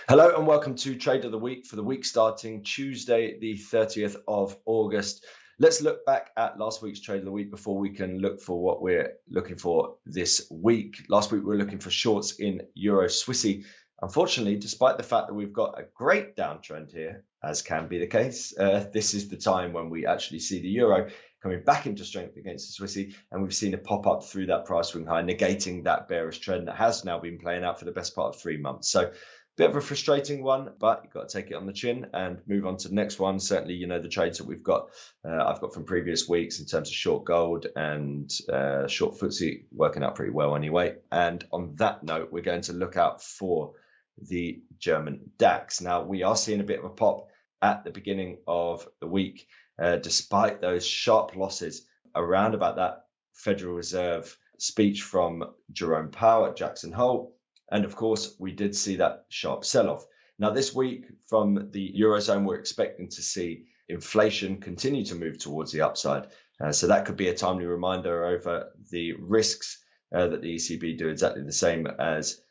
Hello and welcome to Trade of the Week for the week starting Tuesday, the 30th of August. Let's look back at last week's Trade of the Week before we can look for what we're looking for this week. Last week, we were looking for shorts in Euro Swissy. Unfortunately, despite the fact that we've got a great downtrend here, as can be the case, this is the time when we actually see the Euro coming back into strength against the Swissy, and we've seen it pop up through that price swing high, negating that bearish trend that has now been playing out for the best part of 3 months. So bit of a frustrating one, but you've got to take it on the chin and move on to the next one. Certainly, you know, the trades that we've got, I've got from previous weeks in terms of short gold and short FTSE working out pretty well anyway. And on that note, we're going to look out for the German DAX. Now, we are seeing a bit of a pop at the beginning of the week, despite those sharp losses around about that Federal Reserve speech from Jerome Powell at Jackson Hole. And of course, we did see that sharp sell-off. Now, this week from the Eurozone, we're expecting to see inflation continue to move towards the upside. So that could be a timely reminder over the risks that the ECB do exactly the same as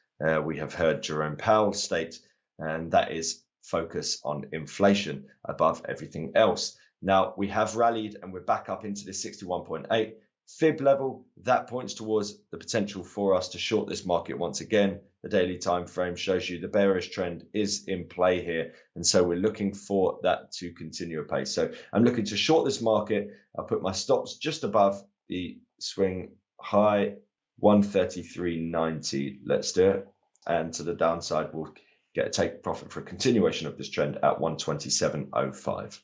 we have heard Jerome Powell state, and that is focus on inflation above everything else. Now, we have rallied and we're back up into the 61.8 fib level. That points towards the potential for us to short this market once again. The daily time frame shows you the bearish trend is in play here, and so we're looking for that to continue apace. So I'm looking to short this market. I'll put my stops just above the swing high 133.90. Let's do it. And to the downside, we'll get a take profit for a continuation of this trend at 127.05.